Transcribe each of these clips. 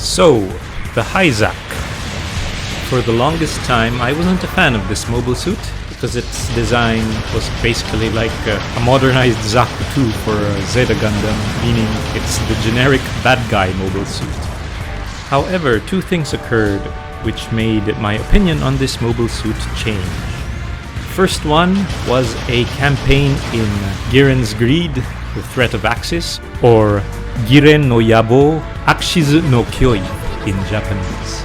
So, the Hyzak. For the longest time, I wasn't a fan of this mobile suit because its design was basically like a modernized Zaku 2 for Zeta Gundam, meaning it's the generic bad guy mobile suit. However, two things occurred which made my opinion on this mobile suit change. First one was a campaign in Giren's Greed, the Threat of Axis, or Giren no Yabo Akshizu no Kyoi in Japanese.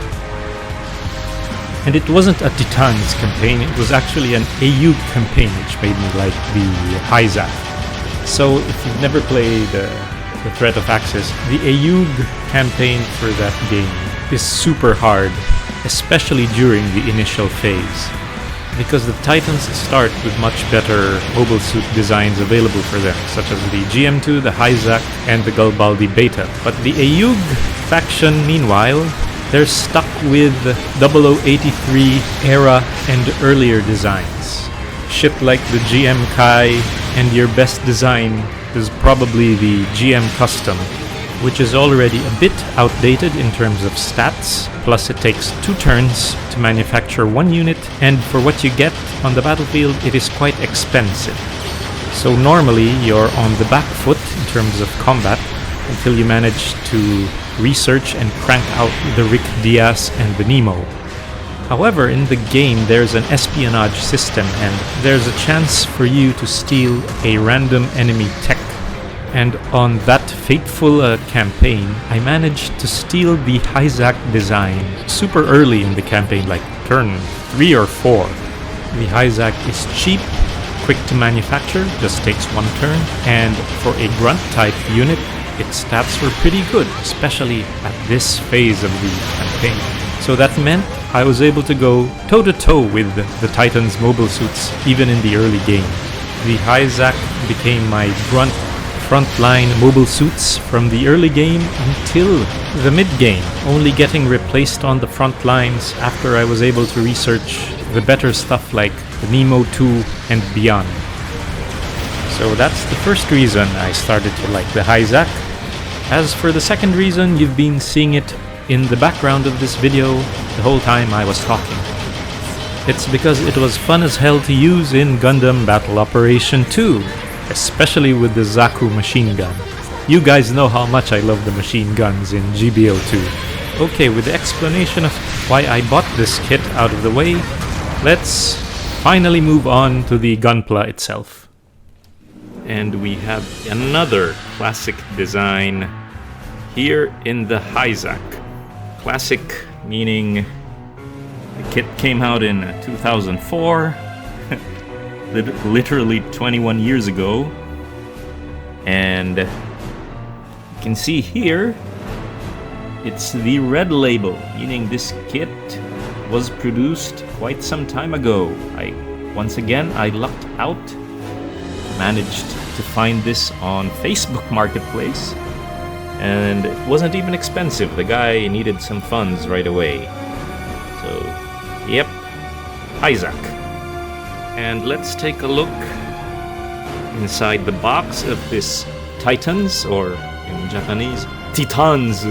And it wasn't a Titans campaign, it was actually an Ayug campaign, which made me like the Hyzak. So if you've never played the Threat of Axis, the Ayug campaign for that game is super hard, especially during the initial phase, because the Titans start with much better mobile suit designs available for them, such as the GM2, the Hyzak, and the Galbaldi Beta. But the Ayug faction, meanwhile, they're stuck with 0083 era and earlier designs. Shit like the GM Kai, and your best design is probably the GM Custom, which is already a bit outdated in terms of stats, plus it takes 2 turns to manufacture 1 unit, and for what you get on the battlefield, it is quite expensive. So normally you're on the back foot in terms of combat until you manage to research and crank out the Rick Diaz and the Nemo. However, in the game there's an espionage system and there's a chance for you to steal a random enemy tech. And on that fateful campaign, I managed to steal the Hyzak design super early in the campaign, like turn 3 or 4. The Hyzak is cheap, quick to manufacture, just takes 1 turn, and for a grunt type unit, its stats were pretty good, especially at this phase of the campaign. So that meant I was able to go toe-to-toe with the Titans mobile suits even in the early game. The Hyzak became my grunt frontline mobile suits from the early game until the mid-game, only getting replaced on the front lines after I was able to research the better stuff like the Nemo 2 and beyond. So that's the first reason I started to like the Hyzak. As for the second reason, you've been seeing it in the background of this video the whole time I was talking. It's because it was fun as hell to use in Gundam Battle Operation 2, especially with the Zaku machine gun. You guys know how much I love the machine guns in GBO 2. Okay, with the explanation of why I bought this kit out of the way, let's finally move on to the Gunpla itself. And we have another classic design here in the Hyzak. Classic meaning the kit came out in 2004, literally 21 years ago. And you can see here, it's the red label, meaning this kit was produced quite some time ago. Once again, I lucked out. Managed to find this on Facebook Marketplace, and it wasn't even expensive. The guy needed some funds right away. So, yep, Hyzak. And let's take a look inside the box of this Titans, or in Japanese, Titans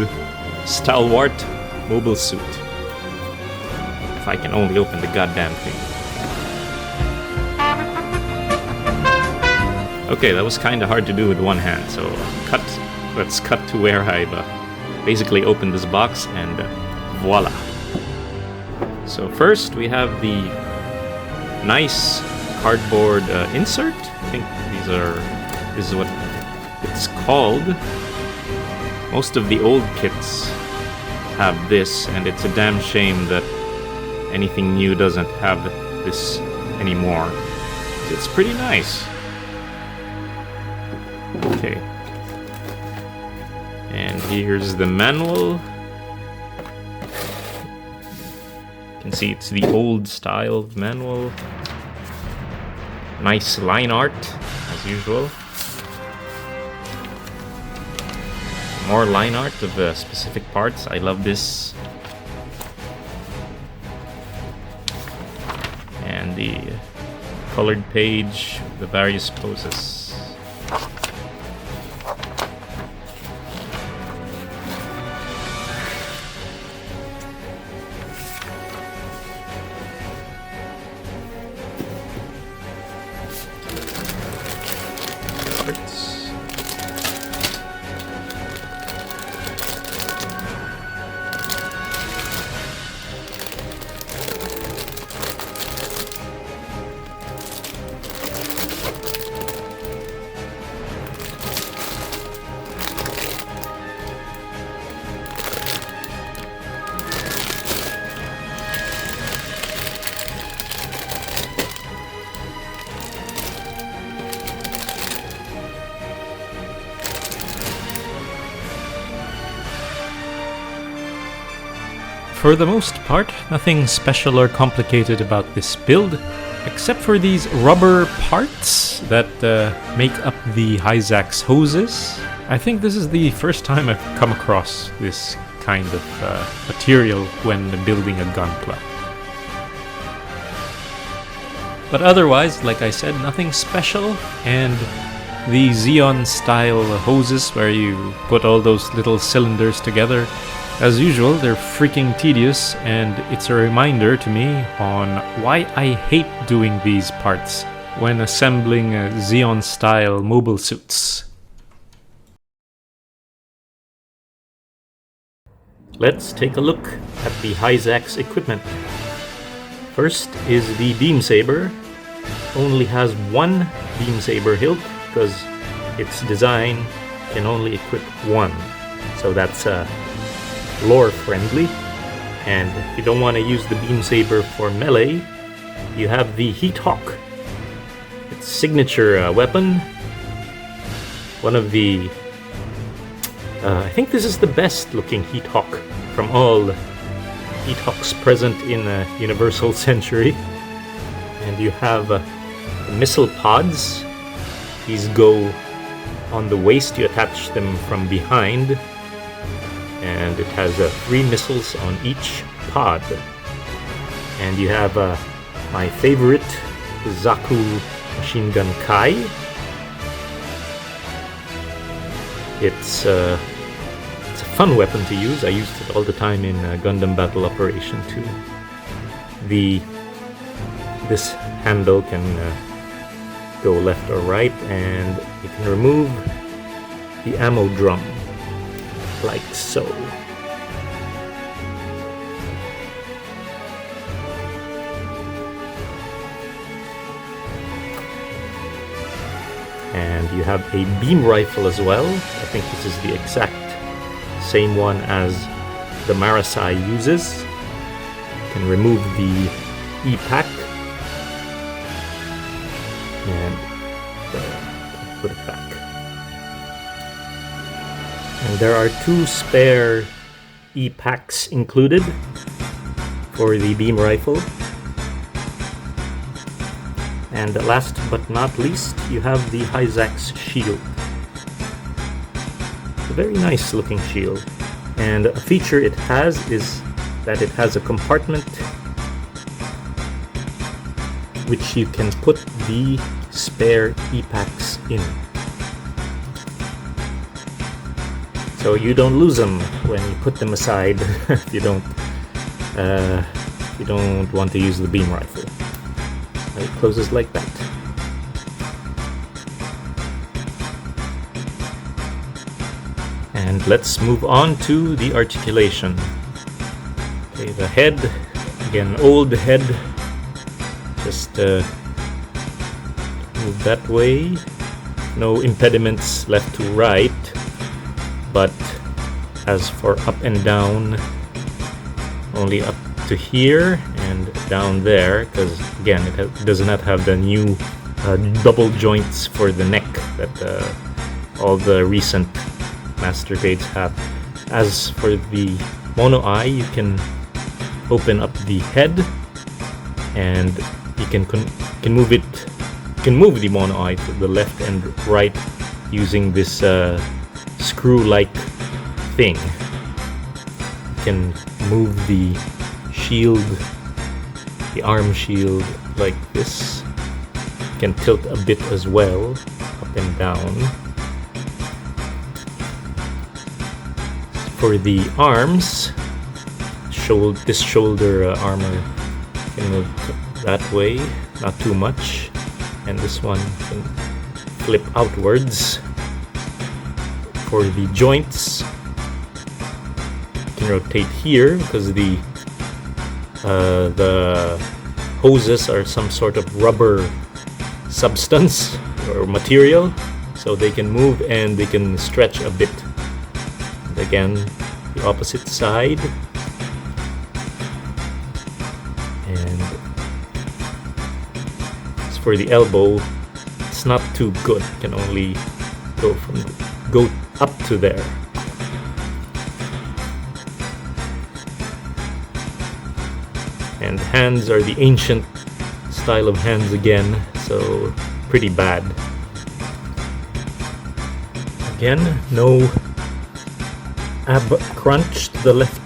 stalwart mobile suit. If I can only open the goddamn thing. Okay, that was kinda hard to do with one hand, so let's cut to where I basically opened this box, and voila. So first we have the nice cardboard insert. I think this is what it's called. Most of the old kits have this, and it's a damn shame that anything new doesn't have this anymore. It's pretty nice. Okay. And here's the manual. You can see it's the old style manual. Nice line art, as usual. More line art of specific parts. I love this. And the colored page, the various poses. for the most part, nothing special or complicated about this build, except for these rubber parts that make up the Hyzax hoses. I think this is the first time I've come across this kind of material when building a gun club. But otherwise, like I said, nothing special, and the Xeon style hoses where you put all those little cylinders together, as usual, they're freaking tedious, and it's a reminder to me on why I hate doing these parts when assembling Xeon style mobile suits. Let's take a look at the Hyzax equipment. First is the beam saber. Only has one beam saber hilt because its design can only equip one. So that's lore friendly. And if you don't want to use the beam saber for melee, you have the Heat Hawk. Its signature weapon. One of the I think this is the best looking Heat Hawk from all Heat Hawks present in Universal Century. And you have missile pods. These go on the waist, you attach them from behind, and it has 3 missiles on each pod. And you have my favorite, the Zaku Machine Gun Kai. It's a fun weapon to use. I used it all the time in Gundam Battle Operation 2. This handle can go left or right, and you can remove the ammo drum like so. And you have a beam rifle as well. I think this is the exact same one as the Marasai uses. You can remove the E-Pack and put it back. And there are 2 spare E-Packs included for the beam rifle. And last but not least, you have the Hyzax shield. It's a very nice looking shield. And a feature it has is that it has a compartment which you can put the spare E-Packs in. So you don't lose them when you put them aside if you don't want to use the beam rifle. It closes like that. And let's move on to the articulation. Okay, the head, again, old head. Just move that way. No impediments left to right. But as for up and down, only up to here and down there, because again it does not have the new double joints for the neck that all the recent Master Grades have. As for the Mono Eye, you can open up the head and you can move it. You can move the Mono Eye to the left and right using this screw-like thing. You can move the shield, the arm shield, like this. You can tilt a bit as well, up and down. For the arms, this shoulder armor can move that way, not too much, and this one can flip outwards. For the joints, you can rotate here because the hoses are some sort of rubber substance or material, so they can move and they can stretch a bit. And again, the opposite side. And as for the elbow, it's not too good. It can only go up to there. And hands are the ancient style of hands again, so pretty bad. Again, no ab crunch to the left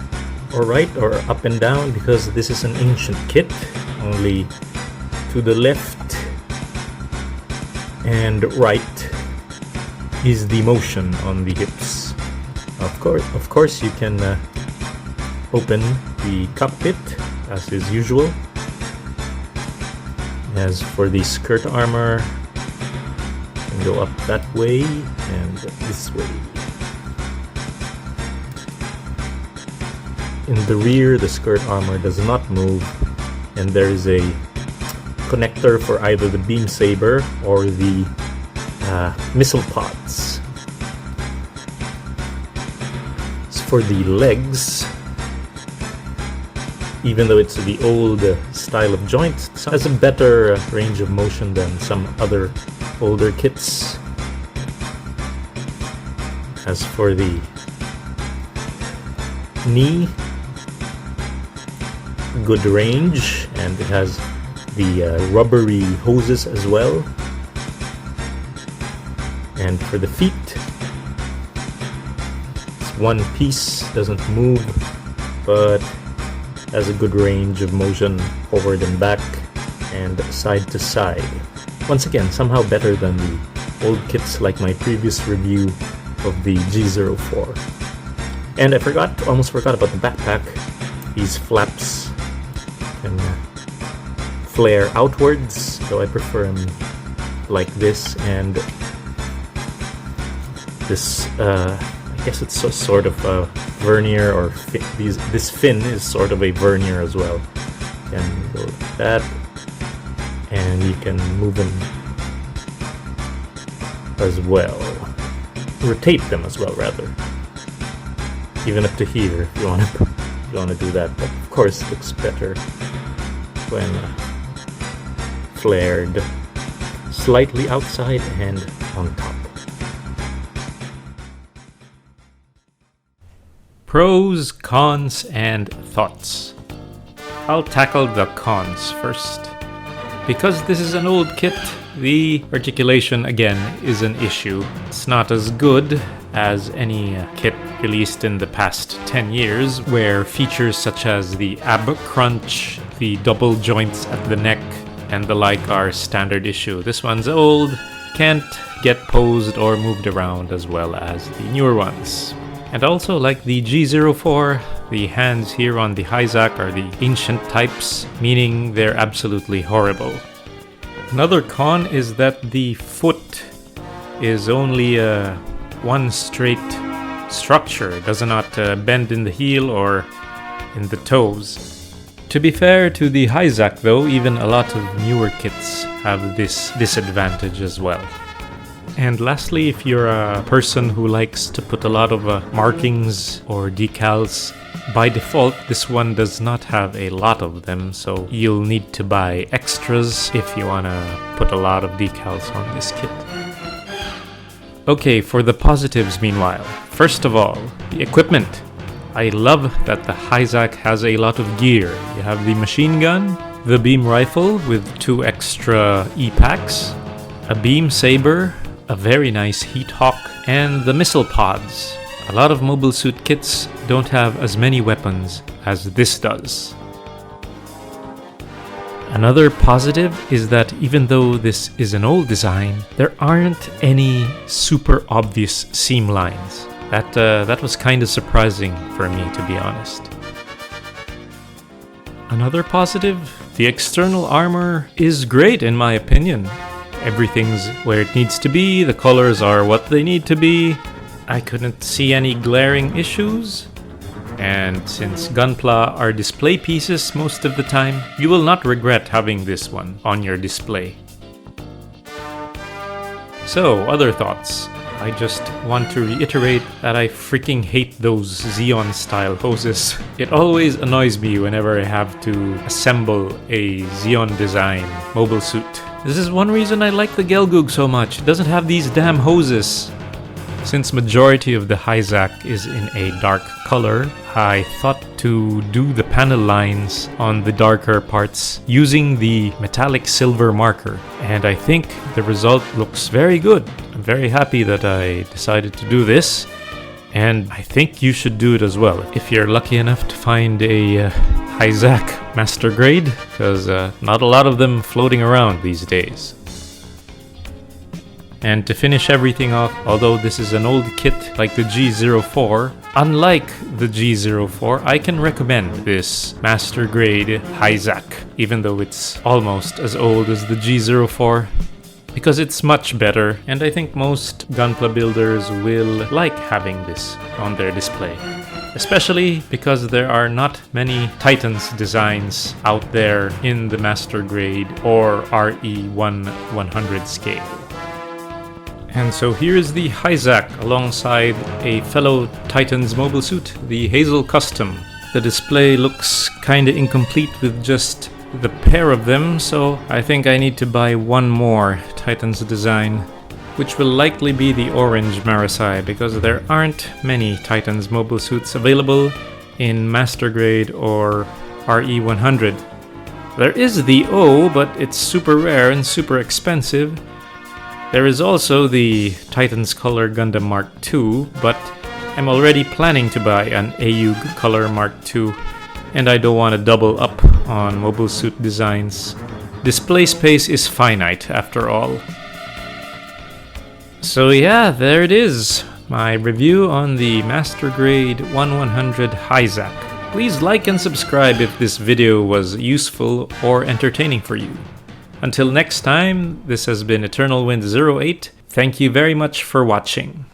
or right or up and down because this is an ancient kit. Only to the left and right is the motion on the hips. Of course, you can open the cockpit as is usual. As for the skirt armor, you can go up that way and this way. In the rear, the skirt armor does not move, and there is a connector for either the beam saber or the missile pods. As for the legs, even though it's the old style of joint, it has a better range of motion than some other older kits. As for the knee, good range, and it has the rubbery hoses as well. And for the feet, it's one piece, doesn't move, but has a good range of motion forward and back and side to side. Once again, somehow better than the old kits like my previous review of the G04. And I almost forgot about the backpack. These flaps can flare outwards, so I prefer them like this, and this I guess it's sort of a vernier, or this fin is sort of a vernier as well. You can go like that, and you can move them as well. Rotate them as well, rather. Even up to here if you want to do that. But of course, it looks better when flared slightly outside and on top. Pros, cons, and thoughts. I'll tackle the cons first. Because this is an old kit, the articulation again is an issue. It's not as good as any kit released in the past 10 years, where features such as the ab crunch, the double joints at the neck, and the like are standard issue. This one's old, can't get posed or moved around as well as the newer ones. And also, like the G04, the hands here on the Hyzak are the ancient types, meaning they're absolutely horrible. Another con is that the foot is only one straight structure. It does not bend in the heel or in the toes. To be fair to the Hyzak though, even a lot of newer kits have this disadvantage as well. And lastly, if you're a person who likes to put a lot of markings or decals, by default this one does not have a lot of them, so you'll need to buy extras if you want to put a lot of decals on this kit. Okay, for the positives meanwhile. First of all, the equipment. I love that the Hyzak has a lot of gear. You have the machine gun, the beam rifle with 2 extra E-packs, a beam saber, a very nice heat hawk, and the missile pods. A lot of mobile suit kits don't have as many weapons as this does. Another positive is that even though this is an old design, there aren't any super obvious seam lines. That was kind of surprising for me, to be honest. Another positive, the external armor is great in my opinion. Everything's where it needs to be, the colors are what they need to be. I couldn't see any glaring issues. And since Gunpla are display pieces most of the time, you will not regret having this one on your display. So, other thoughts. I just want to reiterate that I freaking hate those Xeon style hoses. It always annoys me whenever I have to assemble a Xeon design mobile suit. This is one reason I like the Gelgoog so much. It doesn't have these damn hoses. Since majority of the Hyzak is in a dark color, I thought to do the panel lines on the darker parts using the metallic silver marker, and I think the result looks very good. I'm very happy that I decided to do this, and I think you should do it as well if you're lucky enough to find a Hyzak Master Grade, because not a lot of them floating around these days. And to finish everything off, although this is an old kit like the G04, unlike the G04, I can recommend this Master Grade Hyzak, even though it's almost as old as the G04, because it's much better, and I think most Gunpla builders will like having this on their display. Especially because there are not many Titans designs out there in the Master Grade or RE1 scale. And so here's the Hyzak alongside a fellow Titans mobile suit, the Hazel Custom. The display looks kinda incomplete with just the pair of them, so I think I need to buy one more Titans design, which will likely be the orange Marasai, because there aren't many Titans mobile suits available in Master Grade or RE100. There is the O, but it's super rare and super expensive. There is also the Titans Color Gundam Mark II, but I'm already planning to buy an AUG Color Mark II, and I don't want to double up on mobile suit designs. Display space is finite after all. So yeah, there it is, my review on the Master Grade 1100 Hyzak. Please like and subscribe if this video was useful or entertaining for you. Until next time, this has been Eternal Wind 08. Thank you very much for watching.